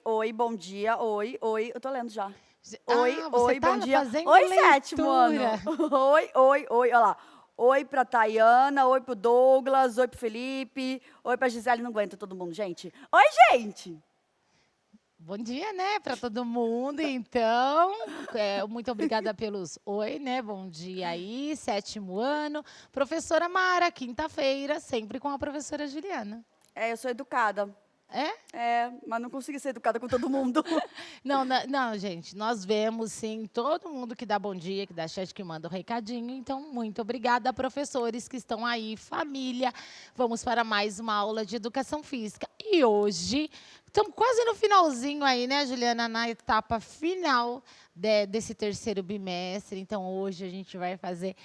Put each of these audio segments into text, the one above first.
oi, bom dia, oi. Eu tô lendo já. Você Oi, tá bom dia. fazendo Oi, sétimo ano. leitura. Oi. Olha lá. Oi pra Tayana, oi pro Douglas, oi pro Felipe, oi pra Gisele. Não aguenta todo mundo, gente. Oi, gente. Bom dia, né, para todo mundo. Então, muito obrigada pelos oi, né? Bom dia aí, 7º ano. Professora Mara, quinta-feira, sempre com a professora Juliana. É, eu sou educada. É? É, mas não consegui ser educada com todo mundo. Não, não, gente, nós vemos sim todo mundo que dá bom dia, que dá chat, que manda o recadinho. Então, muito obrigada, professores que estão aí, família. Vamos para mais uma aula de educação física. E hoje, estamos quase no finalzinho aí, né, Juliana, na etapa final desse terceiro bimestre. Então, hoje a gente vai fazer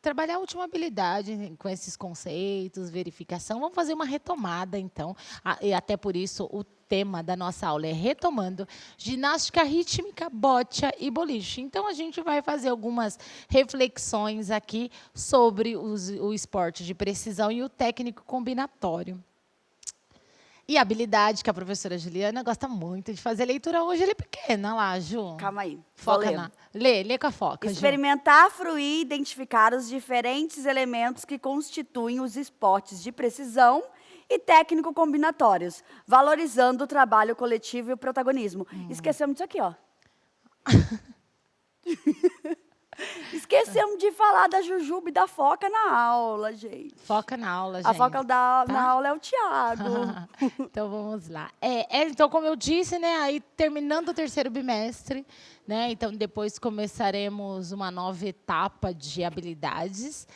trabalhar a última habilidade com esses conceitos, verificação. Vamos fazer uma retomada, então. E até por isso, o tema da nossa aula é retomando ginástica rítmica, bocha e boliche. Então, a gente vai fazer algumas reflexões aqui sobre o esporte de precisão e o técnico combinatório. E a habilidade que a professora Juliana gosta muito de fazer leitura hoje, ela é pequena lá, Ju. Calma aí. Foca Vou na. ler. Lê com a foca, Ju. Experimentar, fruir e identificar os diferentes elementos que constituem os esportes de precisão e técnico combinatórios, valorizando o trabalho coletivo e o protagonismo. Esquecemos disso aqui, ó. Esquecemos de falar da Jujuba e da Foca na aula, gente. Foca na aula, gente. A Foca tá? na aula é o Thiago. Então, vamos lá. Então, como eu disse, né, aí terminando o terceiro bimestre, né, então depois começaremos uma nova etapa de habilidades.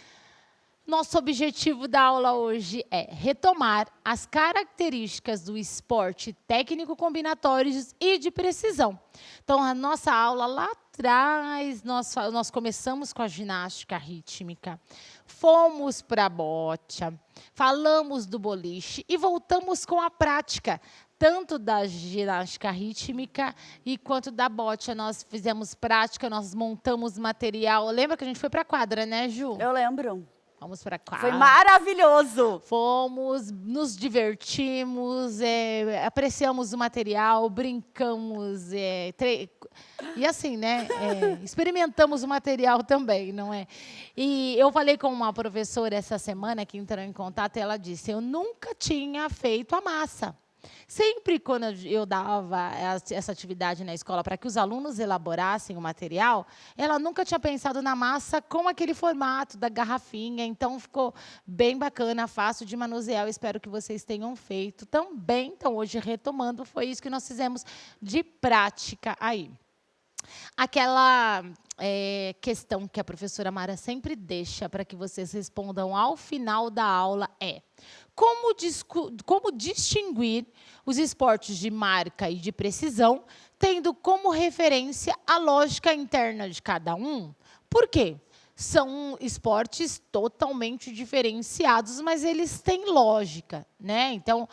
Nosso objetivo da aula hoje é retomar as características do esporte técnico combinatórios e de precisão. Então, a nossa aula lá atrás, nós começamos com a ginástica rítmica, fomos para a bocha, falamos do boliche e voltamos com a prática, tanto da ginástica rítmica e quanto da bocha. Nós fizemos prática, nós montamos material. Lembra que a gente foi para a quadra, né, Ju? Eu lembro. Vamos para cá. Foi maravilhoso. Fomos, nos divertimos, apreciamos o material, brincamos, e assim, né? Experimentamos o material também, não é? E eu falei com uma professora essa semana que entrou em contato, e ela disse: eu nunca tinha feito a massa. Sempre quando eu dava essa atividade na escola para que os alunos elaborassem o material, ela nunca tinha pensado na massa com aquele formato da garrafinha. Então, ficou bem bacana, fácil de manusear. Eu espero que vocês tenham feito também. Então, hoje, retomando, foi isso que nós fizemos de prática aí. Aquela questão que a professora Mara sempre deixa para que vocês respondam ao final da aula é: como distinguir os esportes de marca e de precisão, tendo como referência a lógica interna de cada um? Por quê? São esportes totalmente diferenciados, mas eles têm lógica, né? Então,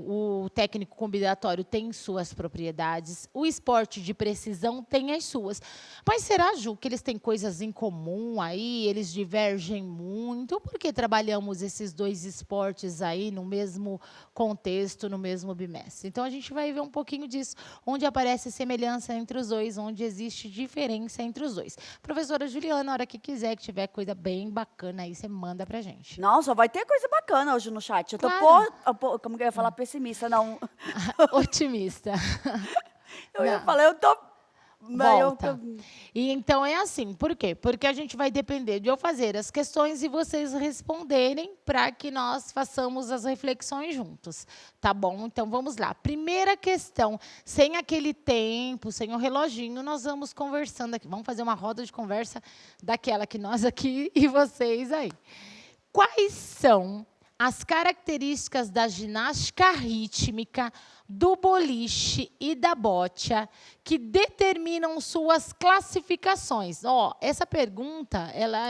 o técnico combinatório tem suas propriedades, o esporte de precisão tem as suas. Mas será, Ju, que eles têm coisas em comum aí, eles divergem muito? Por que trabalhamos esses dois esportes aí no mesmo contexto, no mesmo bimestre? Então, a gente vai ver um pouquinho disso, onde aparece semelhança entre os dois, onde existe diferença entre os dois. Professora Juliana, na hora que quiser, que tiver coisa bem bacana aí, você manda pra gente. Não, só vai ter coisa bacana hoje no chat. Eu tô, Claro. como que eu ia falar pessimista, não. Otimista. Eu ia Não. falar, eu tô... Volta. E então é assim, por quê? Porque a gente vai depender de eu fazer as questões e vocês responderem para que nós façamos as reflexões juntos, tá bom? Então vamos lá. Primeira questão, sem aquele tempo, sem o reloginho, nós vamos conversando aqui. Vamos fazer uma roda de conversa daquela que nós aqui e vocês aí. Quais são as características da ginástica rítmica, do boliche e da bocha que determinam suas classificações? Essa pergunta, ela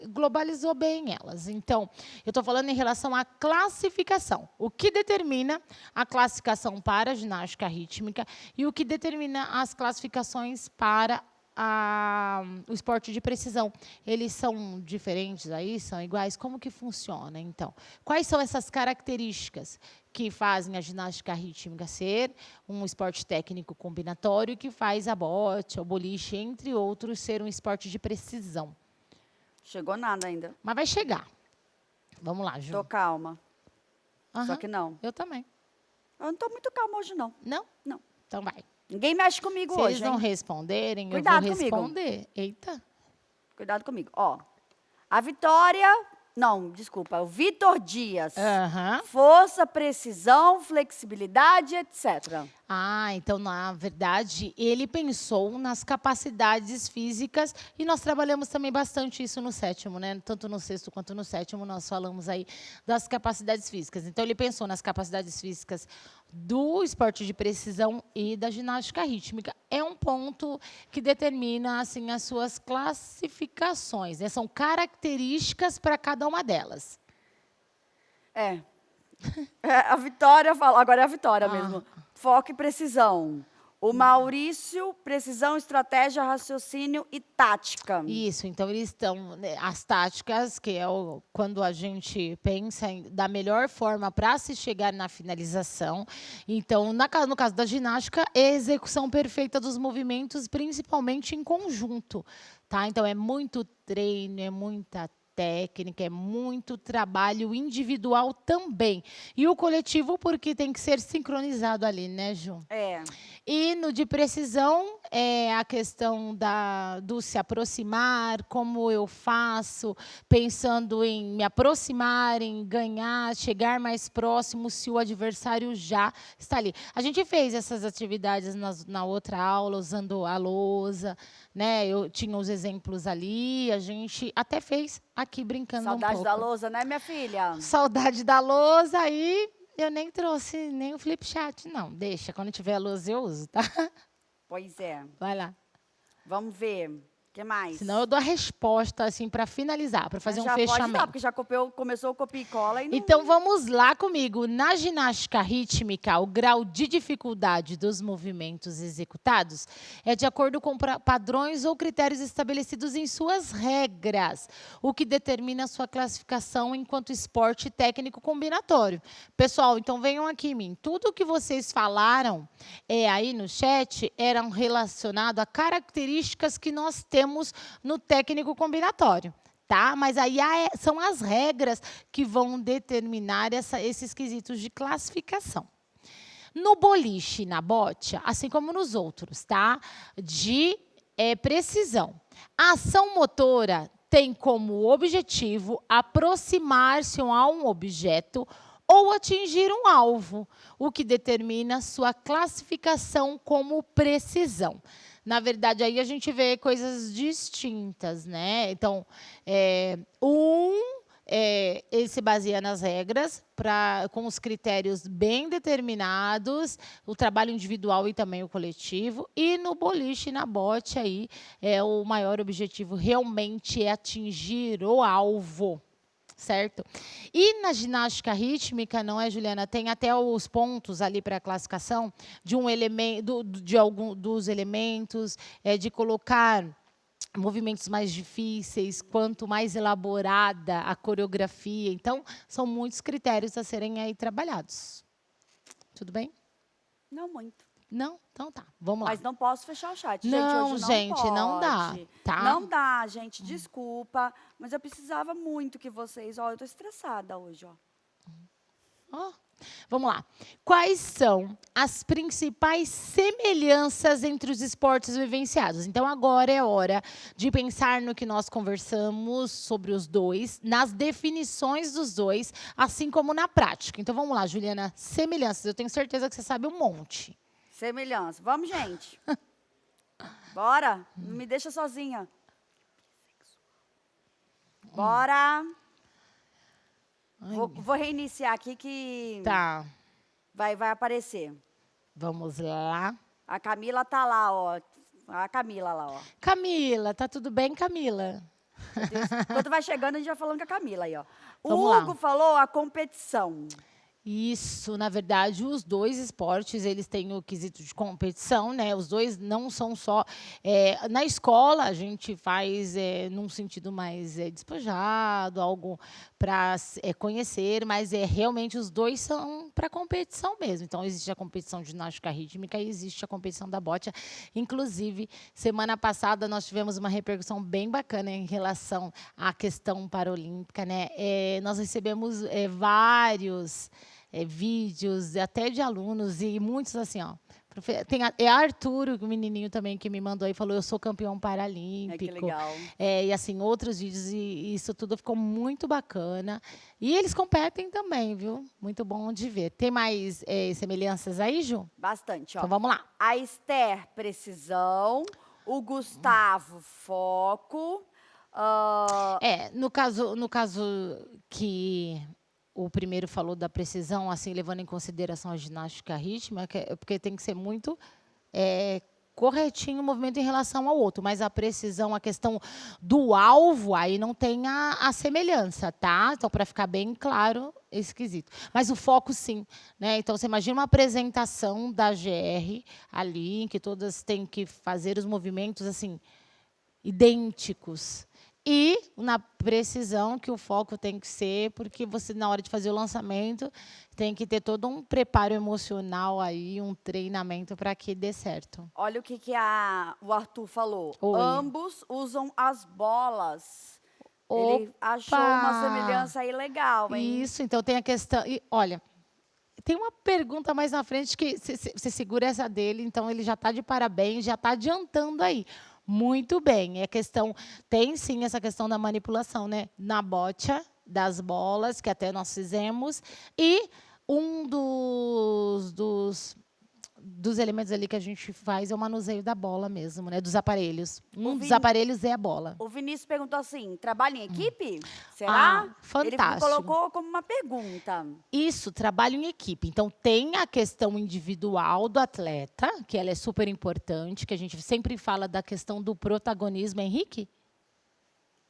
globalizou bem elas. Então, eu estou falando em relação à classificação. O que determina a classificação para a ginástica rítmica e o que determina as classificações para o esporte de precisão. Eles são diferentes aí? São iguais? Como que funciona, então? Quais são essas características que fazem a ginástica rítmica ser um esporte técnico combinatório, que faz a bote, o boliche, entre outros, ser um esporte de precisão? Chegou nada ainda. Mas vai chegar. Vamos lá, Ju. Tô calma. Só Aham, que não. eu também. Eu não tô muito calma hoje, não. Não? Não. Então vai. Ninguém mexe comigo Se hoje, eles não hein? responderem, Cuidado eu vou comigo. responder. Eita. Cuidado comigo. Ó, a Vitória... Não, desculpa. O Vitor Dias. Aham. Força, precisão, flexibilidade, etc. Então, na verdade, ele pensou nas capacidades físicas e nós trabalhamos também bastante isso no 7º, né? Tanto no 6º quanto no 7º, nós falamos aí das capacidades físicas. Então, ele pensou nas capacidades físicas do esporte de precisão e da ginástica rítmica. É um ponto que determina, assim, as suas classificações, né? São características para cada uma delas. É, a Vitória fala... Agora é a Vitória mesmo. Foco e precisão. O Maurício, precisão, estratégia, raciocínio e tática. Isso, então eles estão, né, as táticas, que é quando a gente pensa da melhor forma para se chegar na finalização. Então, no caso da ginástica, é a execução perfeita dos movimentos, principalmente em conjunto, tá? Então, é muito treino, é muita técnica, é muito trabalho individual também. E o coletivo, porque tem que ser sincronizado ali, né, Ju? É. E no de precisão, é a questão do se aproximar, como eu faço, pensando em me aproximar, em ganhar, chegar mais próximo, se o adversário já está ali. A gente fez essas atividades na outra aula, usando a lousa, né? Eu tinha os exemplos ali, a gente até fez aqui brincando um pouco. Saudade da lousa, né, minha filha? Saudade da lousa, aí eu nem trouxe nem o flip chat, não. Deixa, quando tiver a lousa eu uso, tá? Pois é. Vai lá. Vamos ver. O que mais? Senão eu dou a resposta, assim, para finalizar, para fazer Mas um já pode fechamento. dar, porque já começou o copia e cola e não... Então, vamos lá comigo. Na ginástica rítmica, o grau de dificuldade dos movimentos executados é de acordo com padrões ou critérios estabelecidos em suas regras, o que determina a sua classificação enquanto esporte técnico combinatório. Pessoal, então venham aqui em mim. Tudo o que vocês falaram aí no chat eram relacionado a características que nós temos no técnico combinatório. Tá? Mas aí são as regras que vão determinar esses quesitos de classificação. No boliche, na bote, assim como nos outros, tá? De precisão. A ação motora tem como objetivo aproximar-se a um objeto ou atingir um alvo, o que determina sua classificação como precisão. Na verdade, aí a gente vê coisas distintas, né? Então, ele se baseia nas regras, com os critérios bem determinados, o trabalho individual e também o coletivo. E no boliche, na bote, aí, o maior objetivo realmente é atingir o alvo. Certo? E na ginástica rítmica, não é, Juliana? Tem até os pontos ali para a classificação de um elemento, de algum dos elementos, de colocar movimentos mais difíceis, quanto mais elaborada a coreografia. Então, são muitos critérios a serem aí trabalhados. Tudo bem? Não muito. Não? Então tá, vamos lá. Mas não posso fechar o chat. Não, Hoje gente, não não dá, pode. tá? Não dá, gente, desculpa. Mas eu precisava muito que vocês... Ó, eu tô estressada hoje, ó. Vamos lá. Quais são as principais semelhanças entre os esportes vivenciados? Então, agora é hora de pensar no que nós conversamos sobre os dois, nas definições dos dois, assim como na prática. Então, vamos lá, Juliana. Semelhanças. Eu tenho certeza que você sabe um monte. Semelhança. Vamos, gente. Bora. Não me deixa sozinha. Bora. Vou reiniciar aqui que Tá. vai aparecer. Vamos lá. A Camila tá lá, ó. A Camila lá, ó. Camila, tá tudo bem, Camila? Quando vai chegando, a gente vai falando com a Camila aí, ó. O Vamos lá. Hugo falou a competição. Isso, na verdade, os dois esportes, eles têm o quesito de competição, né? Os dois não são só na escola a gente faz num sentido mais despojado, algo para conhecer, mas realmente os dois são para competição mesmo. Então, existe a competição de ginástica rítmica e existe a competição da bote. Inclusive, semana passada nós tivemos uma repercussão bem bacana em relação à questão paralímpica, né? Nós recebemos vários vídeos, até de alunos, e muitos assim, ó. É Arthur, o menininho também que me mandou aí, falou, eu sou campeão paralímpico. Que legal. E assim, outros vídeos, e isso tudo ficou muito bacana. E eles competem também, viu? Muito bom de ver. Tem mais semelhanças aí, Ju? Bastante, ó. Então vamos lá. A Esther, precisão. O Gustavo, foco. No caso que o primeiro falou da precisão, assim, levando em consideração a ginástica rítmica, porque tem que ser muito corretinho o movimento em relação ao outro, mas a precisão, a questão do alvo, aí não tem a semelhança, tá? Então, para ficar bem claro, esquisito. Mas o foco, sim, né? Então, você imagina uma apresentação da GR ali, em que todas têm que fazer os movimentos, assim, idênticos. E na precisão, que o foco tem que ser, porque você, na hora de fazer o lançamento, tem que ter todo um preparo emocional aí, um treinamento para que dê certo. Olha o que o Arthur falou. Oi. Ambos usam as bolas. Opa! Ele achou uma semelhança aí legal, hein? Isso, então tem a questão... E, olha, tem uma pergunta mais na frente que você segura essa dele, então ele já está de parabéns, já está adiantando aí. Muito bem, tem sim essa questão da manipulação, né? Na bocha, das bolas, que até nós fizemos, e um dos elementos ali que a gente faz é o manuseio da bola mesmo, né? Dos aparelhos. Dos aparelhos é a bola. O Vinícius perguntou assim, trabalha em equipe? Será? Fantástico. Ele colocou como uma pergunta. Isso, trabalho em equipe. Então, tem a questão individual do atleta, que ela é super importante, que a gente sempre fala da questão do protagonismo. Henrique?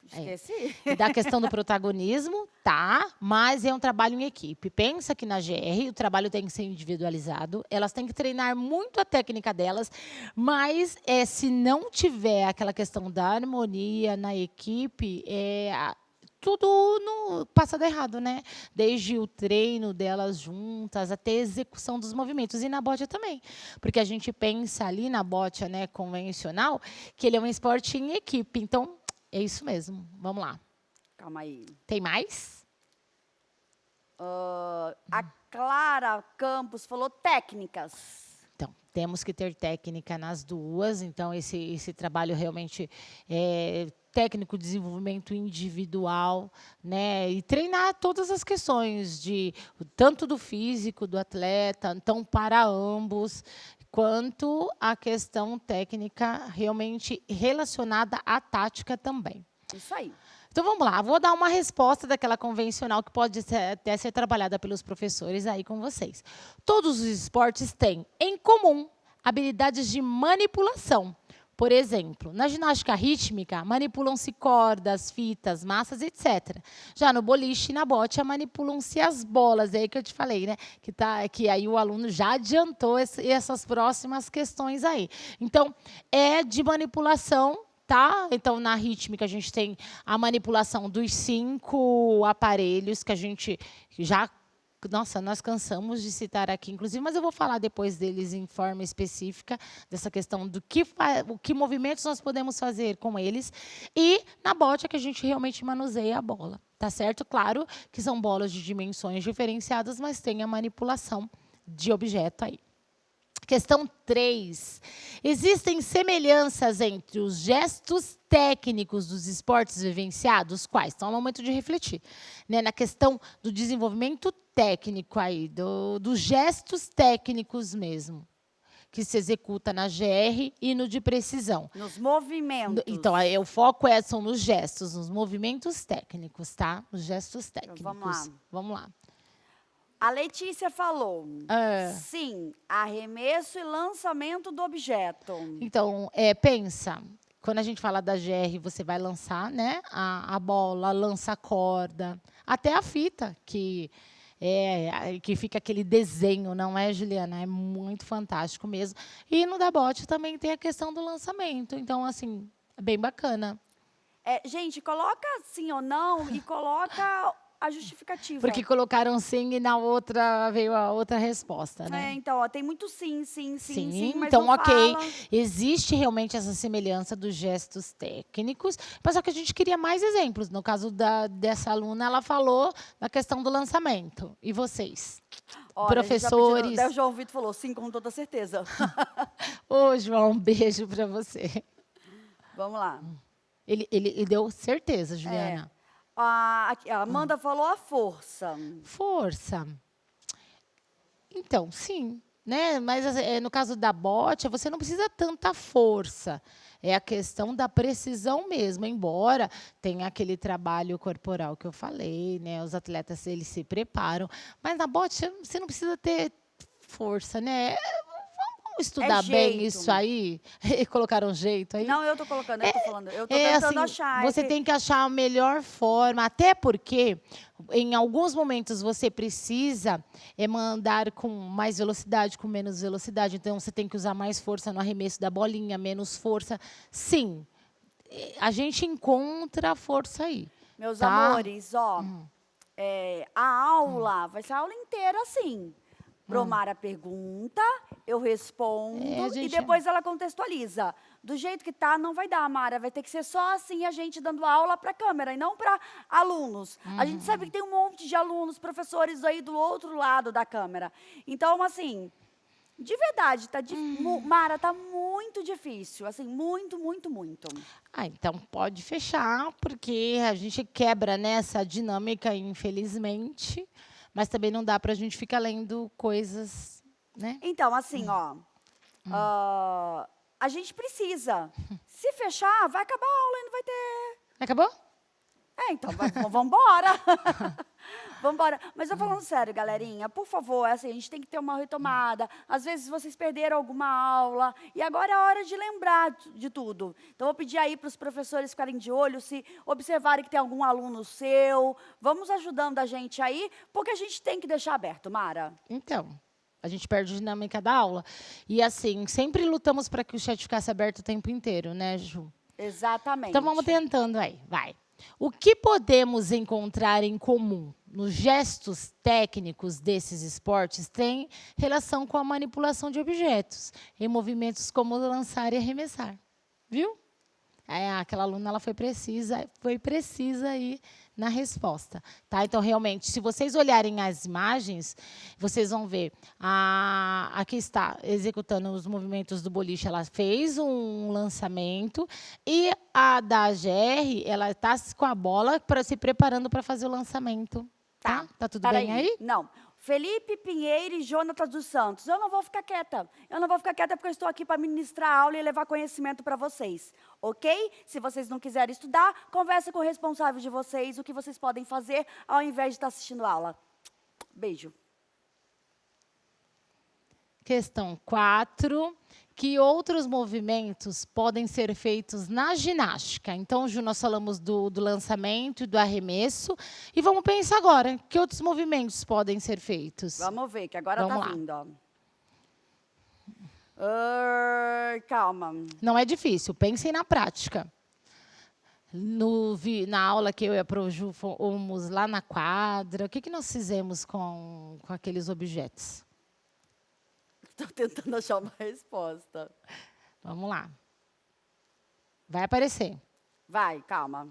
Esqueci. Da questão do protagonismo, tá? Mas é um trabalho em equipe. Pensa que na GR o trabalho tem que ser individualizado, elas têm que treinar muito a técnica delas, mas se não tiver aquela questão da harmonia na equipe, tudo passa de errado, né? Desde o treino delas juntas até a execução dos movimentos. E na bote também. Porque a gente pensa ali na bote, né, convencional, que ele é um esporte em equipe. Então, é isso mesmo. Vamos lá. Calma aí. Tem mais? A Clara Campos falou técnicas. Então, temos que ter técnica nas duas. Então, esse trabalho realmente é técnico, desenvolvimento individual, né? E treinar todas as questões, tanto do físico do atleta, então, para ambos, quanto a questão técnica realmente relacionada à tática também. Isso aí. Então, vamos lá. Vou dar uma resposta daquela convencional que pode até ser trabalhada pelos professores aí com vocês. Todos os esportes têm, em comum, habilidades de manipulação. Por exemplo, na ginástica rítmica, manipulam-se cordas, fitas, massas, etc. Já no boliche e na bote, manipulam-se as bolas. É aí que eu te falei, né? Que aí o aluno já adiantou essas próximas questões aí. Então, é de manipulação, tá? Então, na rítmica, a gente tem a manipulação dos 5 aparelhos que a gente já... Nossa, nós cansamos de citar aqui, inclusive, mas eu vou falar depois deles em forma específica, dessa questão do que movimentos nós podemos fazer com eles. E na bote é que a gente realmente manuseia a bola, tá certo? Claro que são bolas de dimensões diferenciadas, mas tem a manipulação de objeto aí. Questão 3. Existem semelhanças entre os gestos técnicos dos esportes vivenciados? Quais? Então, é o momento de refletir. Né? Na questão do desenvolvimento técnico aí, dos gestos técnicos mesmo, que se executa na GR e no de precisão. Nos movimentos. Então, o foco são nos gestos, nos movimentos técnicos, tá? Os gestos técnicos. Então, vamos lá. Vamos lá. A Letícia falou, sim, arremesso e lançamento do objeto. Então, pensa, quando a gente fala da GR, você vai lançar, né, a bola, lança a corda, até a fita, que que fica aquele desenho, não é, Juliana? É muito fantástico mesmo. E no Dabot também tem a questão do lançamento. Então, assim, é bem bacana. Gente, coloca sim ou não e coloca a justificativa. Porque colocaram sim e na outra veio a outra resposta, né? Então, ó, tem muito sim, mas então, não ok. fala. Existe realmente essa semelhança dos gestos técnicos, mas só que a gente queria mais exemplos. No caso dessa aluna, ela falou da questão do lançamento. E vocês? Olha, Professores. O João Vitor falou sim, com toda certeza. Ô, João, um beijo para você. Vamos lá. Ele deu certeza, Juliana. A Amanda falou a força. Força. Então, sim, né? Mas no caso da bote, você não precisa tanta força. É a questão da precisão mesmo, embora tenha aquele trabalho corporal que eu falei, né? Os atletas, eles se preparam. Mas na bote, você não precisa ter força, né? Vamos estudar bem isso aí? Colocar um jeito aí? Não, eu tô colocando, eu tô falando. Eu tô tentando assim, achar. Você tem que achar a melhor forma, até porque em alguns momentos você precisa mandar com mais velocidade, com menos velocidade. Então, você tem que usar mais força no arremesso da bolinha, menos força. Sim, a gente encontra a força aí. Meus tá? amores, ó, a aula vai ser a aula inteira assim. Bromara pergunta, eu respondo e depois ela contextualiza. Do jeito que tá, não vai dar, Mara. Vai ter que ser só assim a gente dando aula para câmera e não para alunos. A gente sabe que tem um monte de alunos, professores aí do outro lado da câmera. Então, assim, de verdade, Mara, tá muito difícil. Assim, muito. Então pode fechar, porque a gente quebra nessa dinâmica, infelizmente. Mas também não dá para a gente ficar lendo coisas, né? Então, assim, ó, a gente precisa. Se fechar, vai acabar a aula e não vai ter... Acabou? Então, vamos embora. Vamos embora. Mas eu falando sério, galerinha, por favor, assim, a gente tem que ter uma retomada. Às vezes vocês perderam alguma aula e agora é a hora de lembrar de tudo. Então, vou pedir aí para os professores ficarem de olho, se observarem que tem algum aluno seu. Vamos ajudando a gente aí, porque a gente tem que deixar aberto, Mara. Então, a gente perde a dinâmica da aula. E, assim, sempre lutamos para que o chat ficasse aberto o tempo inteiro, né, Ju? Exatamente. Então, vamos tentando aí, vai. O que podemos encontrar em comum nos gestos técnicos desses esportes tem relação com a manipulação de objetos, em movimentos como lançar e arremessar. Viu? Aquela aluna ela foi precisa aí na resposta. Tá? Então, realmente, se vocês olharem as imagens, vocês vão ver. Aqui está, executando os movimentos do boliche, ela fez um lançamento. E a da GR, ela está com a bola se preparando para fazer o lançamento. Tá tudo bem aí? Não. Felipe Pinheiro e Jonatas dos Santos. Eu não vou ficar quieta. Eu não vou ficar quieta porque eu estou aqui para ministrar a aula e levar conhecimento para vocês. Ok? Se vocês não quiserem estudar, conversa com o responsável de vocês, o que vocês podem fazer ao invés de estar assistindo a aula. Beijo. Questão 4. Que outros movimentos podem ser feitos na ginástica? Então, Ju, nós falamos do lançamento e do arremesso. E vamos pensar agora, que outros movimentos podem ser feitos? Vamos ver, que agora Vamos tá lá. vindo. Ó. Calma. Não é difícil, pensem na prática. Na aula que eu e a Pro Ju fomos lá na quadra, o que nós fizemos com aqueles objetos? Estou tentando achar uma resposta. Vamos lá. Vai aparecer. Vai, calma.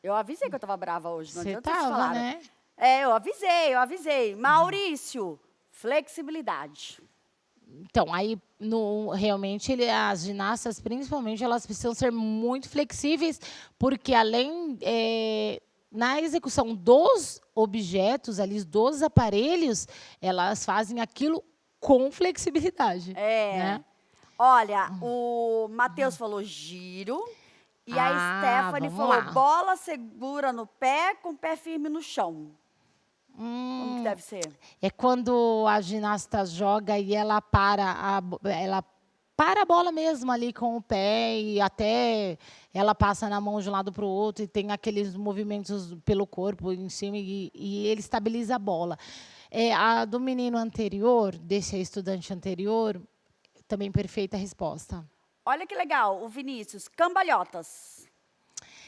Eu avisei que eu estava brava hoje. Não Você adianta vocês estava, falarem. né? Eu avisei. Maurício, flexibilidade. Então, aí, realmente, as ginastas, principalmente, elas precisam ser muito flexíveis, porque além... na execução dos objetos, ali, dos aparelhos, elas fazem aquilo com flexibilidade. Né? Olha, o Matheus falou giro. E a Stephanie falou bola segura no pé, com o pé firme no chão. Como que deve ser? É quando a ginasta joga e ela para, ela para a bola mesmo ali com o pé e até ela passa na mão de um lado para o outro e tem aqueles movimentos pelo corpo em cima e ele estabiliza a bola. A do menino anterior, desse estudante anterior, também perfeita resposta. Olha que legal, o Vinícius, cambalhotas.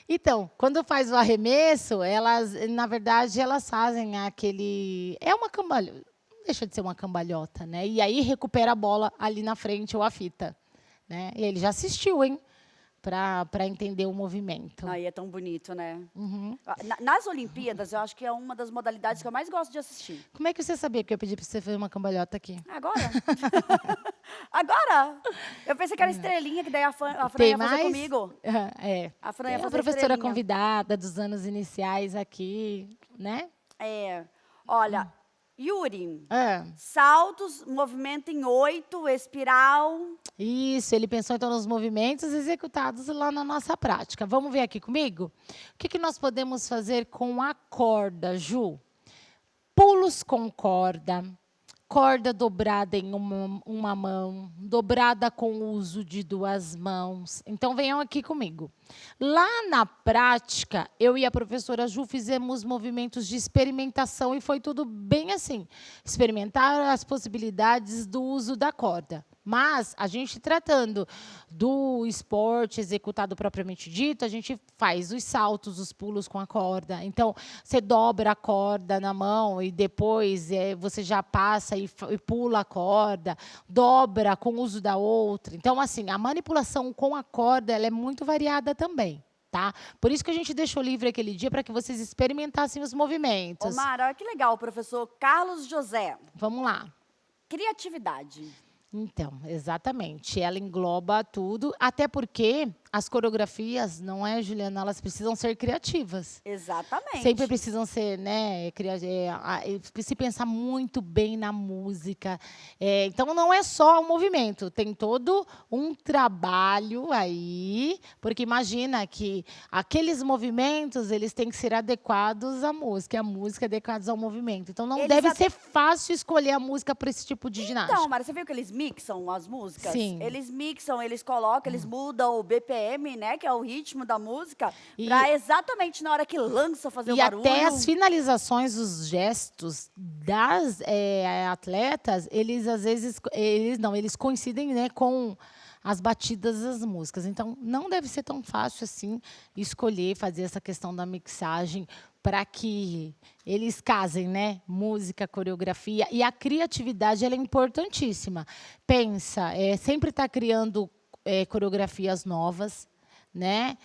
Então, quando faz o arremesso, elas, na verdade, elas fazem aquele... É uma cambalhota, não deixa de ser uma cambalhota, né? E aí recupera a bola ali na frente ou a fita, né? E ele já assistiu, hein? Para entender o movimento. Aí é tão bonito, né? Uhum. Nas Olimpíadas, eu acho que é uma das modalidades que eu mais gosto de assistir. Como é que você sabia que eu pedi para você fazer uma cambalhota aqui? Agora? Agora? Eu pensei que era estrelinha, que daí a Fran Tem ia fazer mais? comigo. É. A Fran É ia a fazer professora estrelinha. convidada dos anos iniciais aqui, né? Olha, Yuri, É. saltos, movimento em 8, espiral. Isso, ele pensou então nos movimentos executados lá na nossa prática. Vamos ver aqui comigo? O que nós podemos fazer com a corda, Ju? Pulos com corda, corda dobrada em uma mão, dobrada com o uso de 2 mãos. Então, venham aqui comigo. Lá na prática, eu e a professora Ju fizemos movimentos de experimentação e foi tudo bem assim. Experimentar as possibilidades do uso da corda. Mas, a gente tratando do esporte executado propriamente dito, a gente faz os saltos, os pulos com a corda. Então, você dobra a corda na mão e depois você já passa e pula a corda, dobra com o uso da outra. Então, assim, a manipulação com a corda ela é muito variada também. Tá? Por isso que a gente deixou livre aquele dia para que vocês experimentassem os movimentos. Ô, Mara, olha que legal, professor Carlos José. Vamos lá. Criatividade. Então, exatamente. Ela engloba tudo, até porque as coreografias, não é, Juliana? Elas precisam ser criativas. Exatamente. Sempre precisam ser, né? Se pensar muito bem na música. Então, não é só o movimento, tem todo um trabalho aí, porque imagina que aqueles movimentos eles têm que ser adequados à música, e a música adequada ao movimento. Então, não deve ser fácil escolher a música para esse tipo de ginástica. Então, Mara, você viu que eles mixam as músicas? Sim. Eles mixam, eles colocam, eles mudam o BPM, né, que é o ritmo da música, para exatamente na hora que lança fazer o barulho. E até as finalizações, os gestos das atletas, eles às vezes, eles coincidem, né, com as batidas das músicas. Então, não deve ser tão fácil assim escolher, fazer essa questão da mixagem para que eles casem, né? Música, coreografia. E a criatividade ela é importantíssima. Pensa, sempre está criando coreografias novas, né?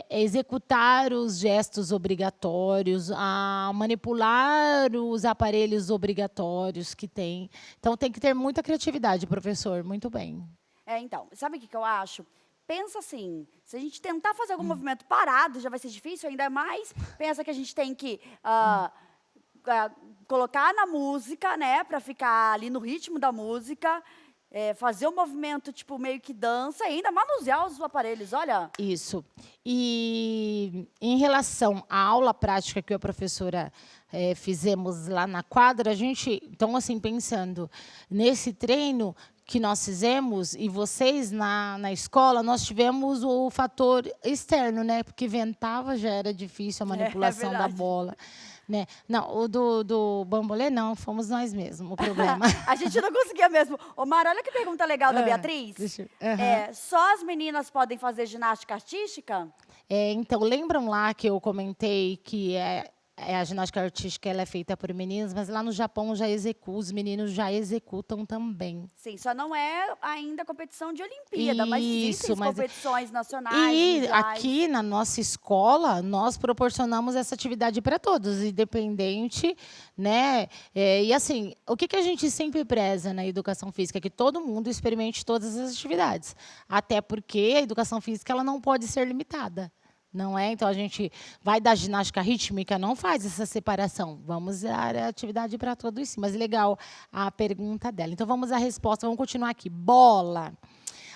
Executar os gestos obrigatórios, a manipular os aparelhos obrigatórios que tem. Então, tem que ter muita criatividade, professor. Muito bem. Então, sabe o que eu acho? Pensa assim, se a gente tentar fazer algum movimento parado, já vai ser difícil, ainda mais. Pensa que a gente tem que colocar na música, né, para ficar ali no ritmo da música, fazer um movimento tipo meio que dança e ainda manusear os aparelhos, olha. Isso. E em relação à aula prática que a professora fizemos lá na quadra, a gente, então assim, pensando nesse treino que nós fizemos, e vocês na escola, nós tivemos o fator externo, né? Porque ventava, já era difícil a manipulação da bola. Né? Não, o do bambolê não, fomos nós mesmos, o problema. A gente não conseguia mesmo. Ô, Mara, olha que pergunta legal da Beatriz. Só as meninas podem fazer ginástica artística? Então, lembram lá que eu comentei que a ginástica artística ela é feita por meninas, mas lá no Japão os meninos já executam também. Sim, só não é ainda competição de Olimpíada, mas existem competições nacionais, e mundiais. Aqui na nossa escola, nós proporcionamos essa atividade para todos, independente, né? E assim, o que a gente sempre preza na educação física? Que todo mundo experimente todas as atividades. Até porque a educação física ela não pode ser limitada. Não é? Então, a gente vai da ginástica rítmica, não faz essa separação. Vamos dar a atividade para todos, sim. Mas legal a pergunta dela. Então, vamos à resposta. Vamos continuar aqui. Bola.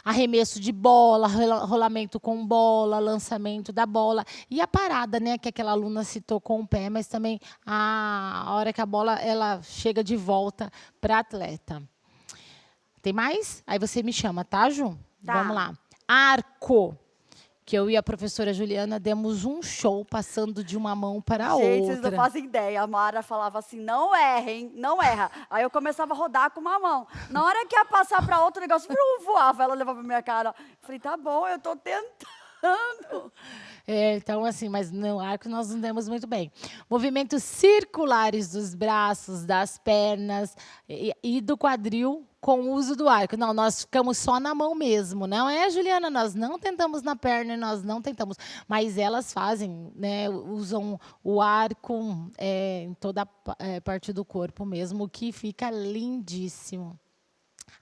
Arremesso de bola, rolamento com bola, lançamento da bola. E a parada, né? Que aquela aluna citou com o pé, mas também a hora que a bola ela chega de volta para a atleta. Tem mais? Aí você me chama, tá, Ju? Tá. Vamos lá. Arco. Que eu e a professora Juliana demos um show passando de uma mão para a Gente, vocês não outra. fazem ideia. A Mara falava assim, não errem, não erra. Aí eu começava a rodar com uma mão. Na hora que ia passar para outro, o negócio voava. Ela levava pra minha cara. Eu falei, tá bom, eu tô tentando. Então, assim, mas no arco nós não demos muito bem. Movimentos circulares dos braços, das pernas e do quadril com o uso do arco. Não, nós ficamos só na mão mesmo. Não é, Juliana? Nós não tentamos na perna, nós não tentamos. Mas elas fazem, né? Usam o arco em toda a parte do corpo mesmo, que fica lindíssimo.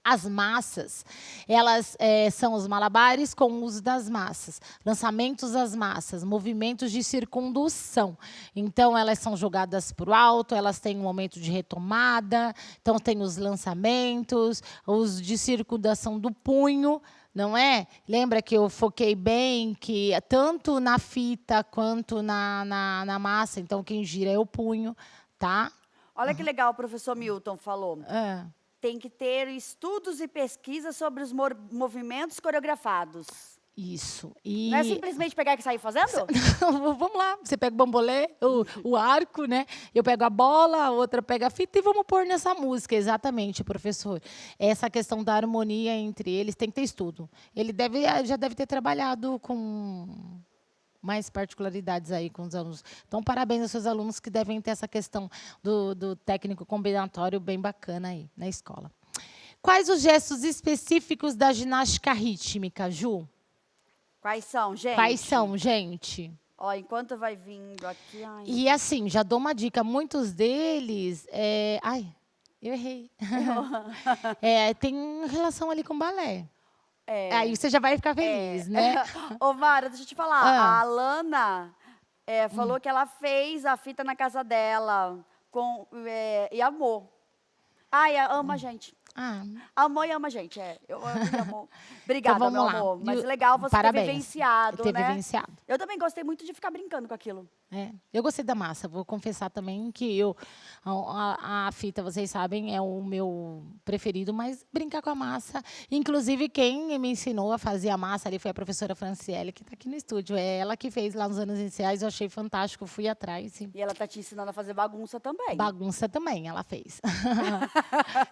As massas, elas são os malabares com o uso das massas, lançamentos das massas, movimentos de circundução. Então, elas são jogadas para o alto, elas têm um momento de retomada, então tem os lançamentos, os de circundação do punho, não é? Lembra que eu foquei bem que tanto na fita quanto na massa, então quem gira é o punho, tá? Olha que legal o professor Milton falou. Tem que ter estudos e pesquisas sobre os movimentos coreografados. Isso. Não é simplesmente pegar e sair fazendo? Vamos lá. Você pega o bambolê, o arco, né? Eu pego a bola, a outra pega a fita e vamos pôr nessa música. Exatamente, professor. Essa questão da harmonia entre eles tem que ter estudo. Ele já deve ter trabalhado com mais particularidades aí com os alunos. Então, parabéns aos seus alunos que devem ter essa questão do técnico combinatório bem bacana aí na escola. Quais os gestos específicos da ginástica rítmica, Ju? Quais são, gente? Quais são, gente? Ó, enquanto vai vindo aqui... Ai. E assim, já dou uma dica, muitos deles... Ai, eu errei. Tem relação ali com balé. Aí você já vai ficar feliz, né? Ô, Mara, deixa eu te falar. A Alana falou que ela fez a fita na casa dela e amou. Ai, ama a gente. Amor e ama a gente, Eu amo e amo. Obrigada, então, meu vamos lá. amor. Mas legal você ter vivenciado, né? Vivenciado. Eu também gostei muito de ficar brincando com aquilo. Eu gostei da massa. Vou confessar também que a fita, vocês sabem, é o meu preferido, mas brincar com a massa. Inclusive, quem me ensinou a fazer a massa ali foi a professora Franciele, que está aqui no estúdio. É ela que fez lá nos anos iniciais, eu achei fantástico, fui atrás. E ela está te ensinando a fazer bagunça também. Bagunça também, ela fez.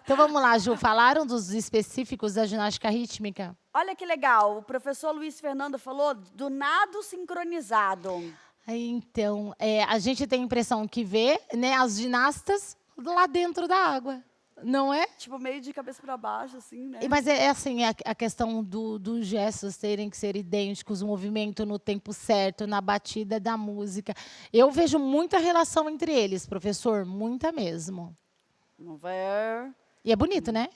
Então, vamos lá, Ju. Falaram dos específicos da ginástica rítmica? Olha que legal. O professor Luiz Fernando falou do nado sincronizado. Então, a gente tem a impressão que vê, né, as ginastas lá dentro da água, não é? Tipo, meio de cabeça para baixo, assim, né? Mas assim, a questão dos gestos terem que ser idênticos, o movimento no tempo certo, na batida da música. Eu vejo muita relação entre eles, professor, muita mesmo. Vamos ver. E é bonito, né?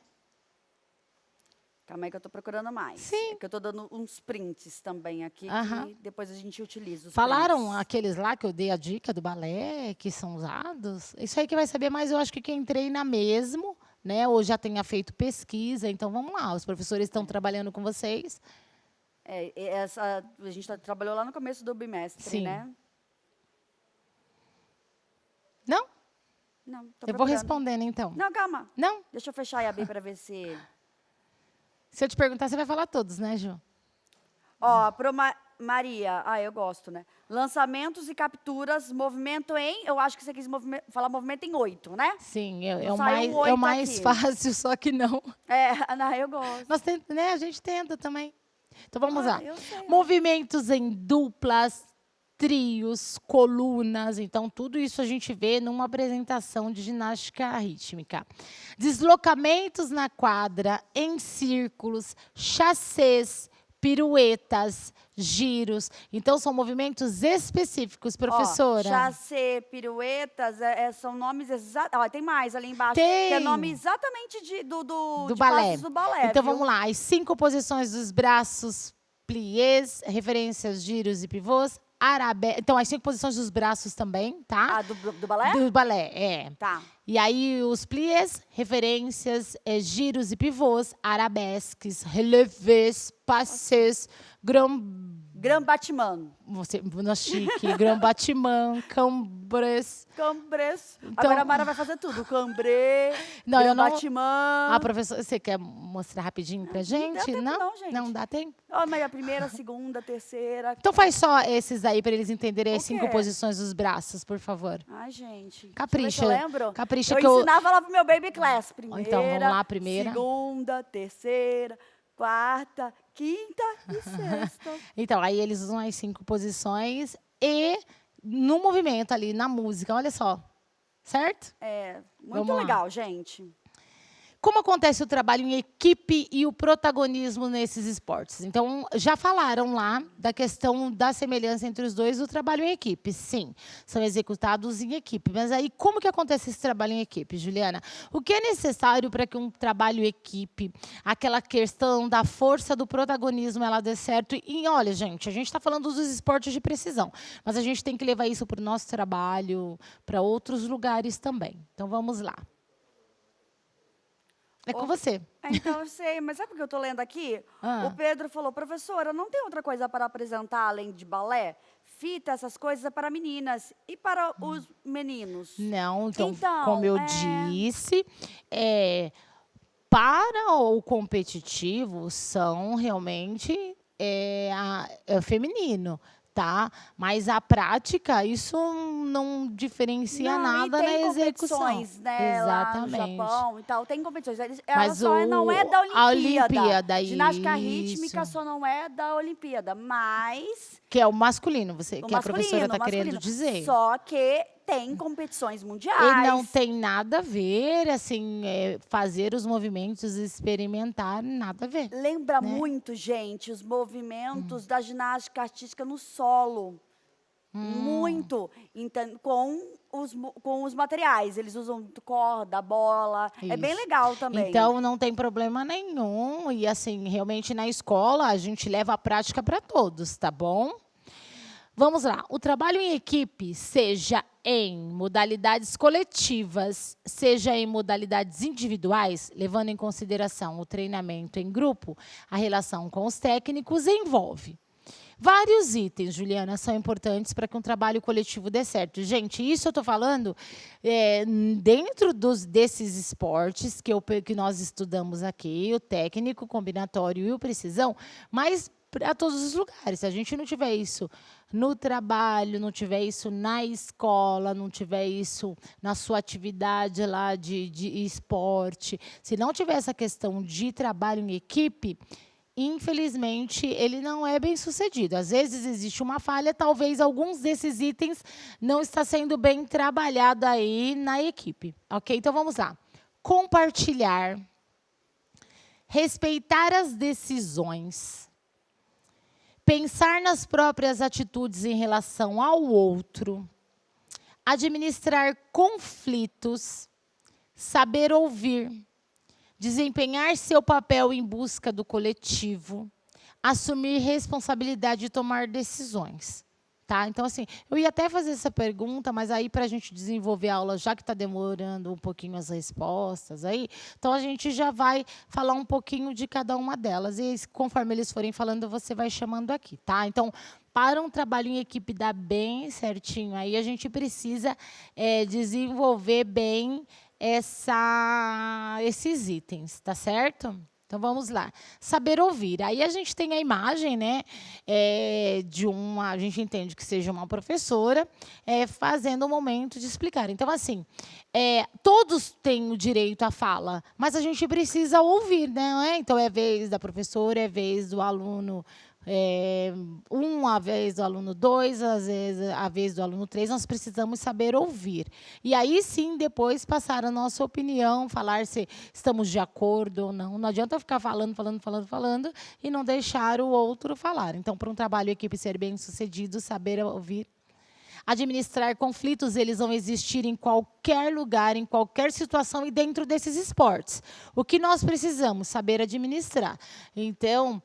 Calma aí que eu tô procurando mais. Sim. É que eu tô dando uns prints também aqui, que depois a gente utiliza os Falaram prints. aqueles lá que eu dei a dica do balé, que são usados? Isso aí que vai saber mais, eu acho que quem treina mesmo, né? Ou já tenha feito pesquisa. Então, vamos lá, os professores estão trabalhando com vocês. A gente trabalhou lá no começo do bimestre, né? Não? Não, tô Eu vou procurando. respondendo, então. Não, calma. Não? Deixa eu fechar e abrir para ver se... Se eu te perguntar, você vai falar todos, né, Ju? Ó, Maria, eu gosto, né? Lançamentos e capturas, movimento em... Eu acho que você quis falar movimento em 8, né? Sim, Saiu é o mais aqui. fácil, só que não. Não, eu gosto. Nós né, a gente tenta também. Então, vamos lá. Eu sei. Movimentos em duplas, trios, colunas. Então, tudo isso a gente vê numa apresentação de ginástica rítmica. Deslocamentos na quadra, em círculos, chassés, piruetas, giros. Então, são movimentos específicos, professora. Chassé, piruetas, são nomes exatos. Tem mais ali embaixo. Tem. Que é nome exatamente de balé. passos do balé. Então, viu? vamos lá. As 5 posições dos braços, pliés, referências, giros e pivôs. Então, as 5 posições dos braços também, tá? Do balé? Do balé, Tá. E aí, os pliés, referências, giros e pivôs, arabesques, relevés, passés, grand Gran Batimã. Você, no chique, Gran Batimã, Cambres. Cambres. Então- Agora a Mara vai fazer tudo. Cambrê, Não, Gran eu não- Batimã. Ah, professor, você quer mostrar rapidinho pra gente? tempo não, gente. Não dá tempo? Ó, mas a primeira, a segunda, a terceira. Então faz só esses aí para eles entenderem as O 5 quê? posições dos braços, por favor. Ai, gente. Capricha. Deixa eu ver se eu lembro. Capricha eu que eu- ensinava lá pro meu baby class. Primeira, Então, vamos lá, primeira. segunda, terceira, quarta, quinta e sexta. Então, aí eles usam as 5 posições e no movimento ali, na música, olha só. Certo? É, muito Vamos lá. legal, gente. Como acontece o trabalho em equipe e o protagonismo nesses esportes? Então, já falaram lá da questão da semelhança entre os dois, o trabalho em equipe. Sim, são executados em equipe. Mas aí, como que acontece esse trabalho em equipe, Juliana? O que é necessário para que um trabalho em equipe, aquela questão da força do protagonismo, ela dê certo? E olha, gente, a gente está falando dos esportes de precisão, mas a gente tem que levar isso para o nosso trabalho, para outros lugares também. Então, vamos lá. É com você. Então, eu sei, mas sabe o que eu tô lendo aqui? Ah. O Pedro falou, professora, não tem outra coisa para apresentar além de balé? Fita, essas coisas é para meninas e para os meninos. Não, então, Então, como eu disse, para o competitivo são realmente feminino, tá? Mas a prática, isso não diferencia Não, nada e tem na execução. competições, né, lá no Exatamente. Japão e tal, tem competições. Ela Mas só não é da a Olimpíada. Olimpíada, Ginástica isso. rítmica só não é da Olimpíada, mas Que é o masculino, o que a masculino, professora está o masculino. querendo dizer. Só que tem competições mundiais. E não tem nada a ver, assim, fazer os movimentos, experimentar, nada a ver. Lembra né? muito, gente, os movimentos da ginástica artística no solo. Muito. Então, com os materiais. Eles usam corda, bola. É bem Isso. legal também. Então, não tem problema nenhum. E, assim, realmente, na escola, a gente leva a prática para todos, tá bom? Vamos lá. O trabalho em equipe, seja em modalidades coletivas, seja em modalidades individuais, levando em consideração o treinamento em grupo, a relação com os técnicos, envolve vários itens, Juliana, são importantes para que um trabalho coletivo dê certo. Gente, isso eu estou falando dentro desses esportes que nós estudamos aqui, o técnico, o combinatório e o precisão, mas para todos os lugares. Se a gente não tiver isso no trabalho, não tiver isso na escola, não tiver isso na sua atividade lá de esporte, se não tiver essa questão de trabalho em equipe, infelizmente, ele não é bem sucedido. Às vezes existe uma falha, talvez alguns desses itens não está sendo bem trabalhado aí na equipe. Ok? Então, vamos lá. Compartilhar, respeitar as decisões, pensar nas próprias atitudes em relação ao outro, administrar conflitos, saber ouvir, desempenhar seu papel em busca do coletivo, assumir responsabilidade e tomar decisões. Tá? Então, assim, eu ia até fazer essa pergunta, mas aí para a gente desenvolver a aula, já que está demorando um pouquinho as respostas aí, então a gente já vai falar um pouquinho de cada uma delas. E conforme eles forem falando, você vai chamando aqui, tá? Então, para um trabalho em equipe dar bem certinho, aí a gente precisa desenvolver bem esses itens, tá certo? Então, vamos lá. Saber ouvir. Aí a gente tem a imagem, né, a gente entende que seja uma professora fazendo um momento de explicar. Então, assim, todos têm o direito à fala, mas a gente precisa ouvir, né? Então, é vez da professora, é vez do aluno a vez do aluno 2, às vezes a vez do aluno 3, nós precisamos saber ouvir. E aí sim, depois passar a nossa opinião, falar se estamos de acordo ou não. Não adianta ficar falando e não deixar o outro falar. Então, para um trabalho em equipe ser bem sucedido, saber ouvir. Administrar conflitos, eles vão existir em qualquer lugar, em qualquer situação e dentro desses esportes. O que nós precisamos? Saber administrar. Então,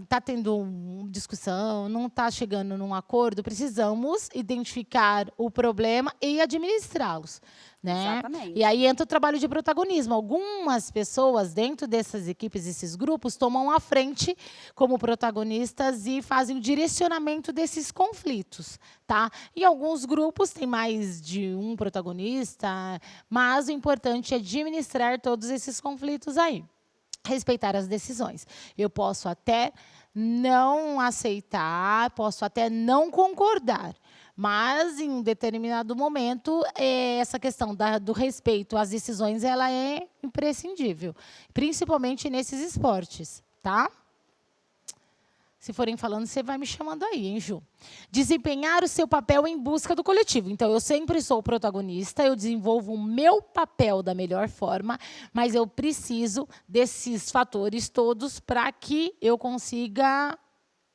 está tendo uma discussão, não está chegando num acordo, precisamos identificar o problema e administrá-los. né? Exatamente. E aí entra o trabalho de protagonismo. Algumas pessoas dentro dessas equipes, desses grupos, tomam a frente como protagonistas e fazem o direcionamento desses conflitos, tá? E alguns grupos têm mais de um protagonista, mas o importante é administrar todos esses conflitos aí. Respeitar as decisões. Eu posso até não aceitar, posso até não concordar, mas em um determinado momento essa questão do respeito às decisões ela é imprescindível, principalmente nesses esportes, tá? Se forem falando, você vai me chamando aí, hein, Ju? Desempenhar o seu papel em busca do coletivo. Então, eu sempre sou o protagonista, eu desenvolvo o meu papel da melhor forma, mas eu preciso desses fatores todos para que eu consiga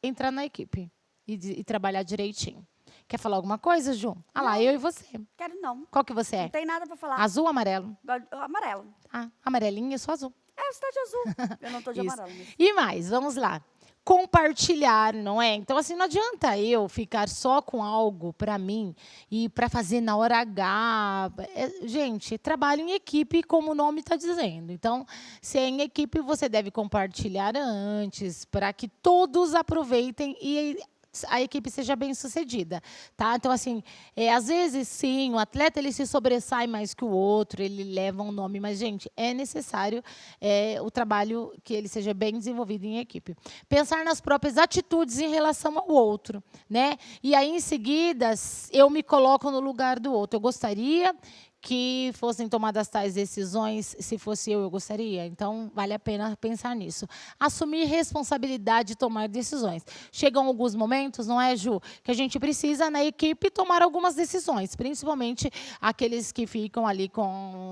entrar na equipe e trabalhar direitinho. Quer falar alguma coisa, Ju? Ah lá, eu e você. Quero não. Qual que você é? Não tem nada pra falar. Azul ou amarelo? Amarelo. Ah, amarelinha, eu sou azul. É, você tá de azul. Eu não tô de Isso. amarelo. Mas... E mais, vamos lá. Compartilhar, não é? Então, assim, não adianta eu ficar só com algo para mim e para fazer na hora H. Gente, trabalho em equipe, como o nome está dizendo. Então, se é em equipe, você deve compartilhar antes, para que todos aproveitem e a equipe seja bem sucedida, tá? Então, assim, às vezes, sim, o atleta ele se sobressai mais que o outro, ele leva um nome, mas, gente, é necessário o trabalho que ele seja bem desenvolvido em equipe. Pensar nas próprias atitudes em relação ao outro, né? E aí, em seguida, eu me coloco no lugar do outro. Eu gostaria que fossem tomadas tais decisões, se fosse eu gostaria. Então, vale a pena pensar nisso. Assumir responsabilidade e tomar decisões. Chegam alguns momentos, não é, Ju, que a gente precisa, na equipe, tomar algumas decisões, principalmente aqueles que ficam ali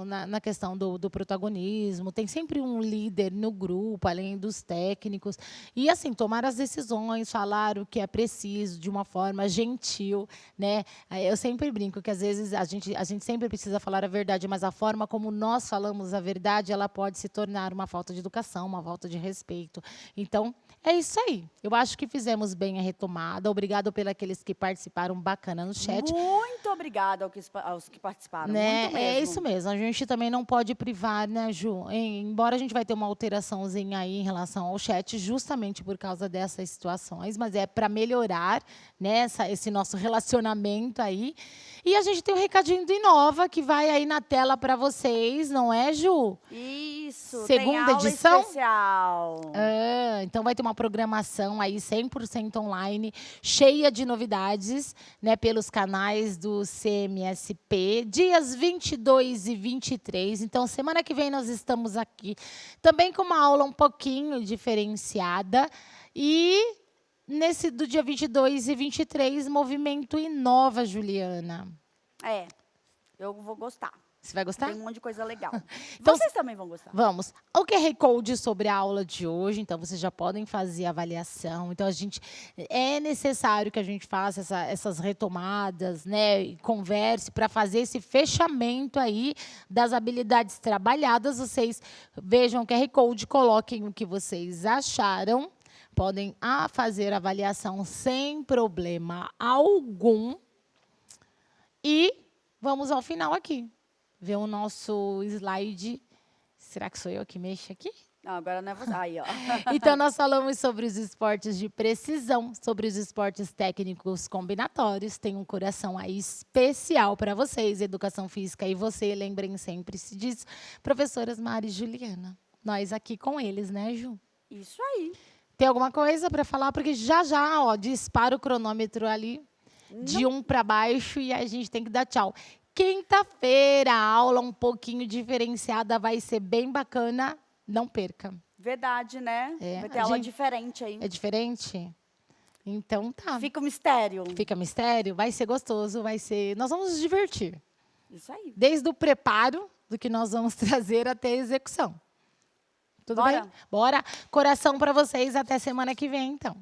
na questão do protagonismo. Tem sempre um líder no grupo, além dos técnicos. E, assim, tomar as decisões, falar o que é preciso de uma forma gentil, né? Eu sempre brinco que, às vezes, a gente sempre precisa falar a verdade, mas a forma como nós falamos a verdade, ela pode se tornar uma falta de educação, uma falta de respeito. Então, é isso aí. Eu acho que fizemos bem a retomada. Obrigado pelos que participaram bacana no chat. Muito obrigada aos que participaram. Né? Muito mesmo. É isso mesmo. A gente também não pode privar, né, Ju? Embora a gente vai ter uma alteraçãozinha aí em relação ao chat, justamente por causa dessas situações, mas é para melhorar, né, esse nosso relacionamento aí. E a gente tem um recadinho do Inova, que vai aí na tela para vocês, não é, Ju? Isso. Segunda tem aula edição? especial. Então vai ter uma programação aí 100% online, cheia de novidades, né, pelos canais do CMSP, dias 22 e 23. Então, semana que vem nós estamos aqui também com uma aula um pouquinho diferenciada. E do dia 22 e 23, Movimento Inova, Juliana. Eu vou gostar. Você vai gostar? Tem um monte de coisa legal. Então, Vocês também vão gostar. Vamos. O QR Code sobre a aula de hoje, então vocês já podem fazer a avaliação. Então, é necessário que a gente faça essas retomadas, né? E converse para fazer esse fechamento aí das habilidades trabalhadas. Vocês vejam o QR Code, coloquem o que vocês acharam. Podem fazer a avaliação sem problema algum. E vamos ao final aqui. Ver o nosso slide. Será que sou eu que mexo aqui? Não, agora não é você. Aí, ó. Então, nós falamos sobre os esportes de precisão, sobre os esportes técnicos combinatórios. Tem um coração aí especial para vocês, educação física. E você, lembrem sempre se diz, professoras Mari e Juliana. Nós aqui com eles, né, Ju? Isso aí. Tem alguma coisa para falar? Porque já, ó, dispara o cronômetro ali, de 1 para baixo, e a gente tem que dar tchau. Quinta-feira, a aula um pouquinho diferenciada, vai ser bem bacana. Não perca. Verdade, né? É, Vai ter aula diferente aí. É diferente? Então tá. Fica o mistério. Fica mistério, vai ser gostoso, vai ser... Nós vamos nos divertir. Isso aí. Desde o preparo do que nós vamos trazer até a execução. Tudo bem? Bora. Coração para vocês, até semana que vem, então.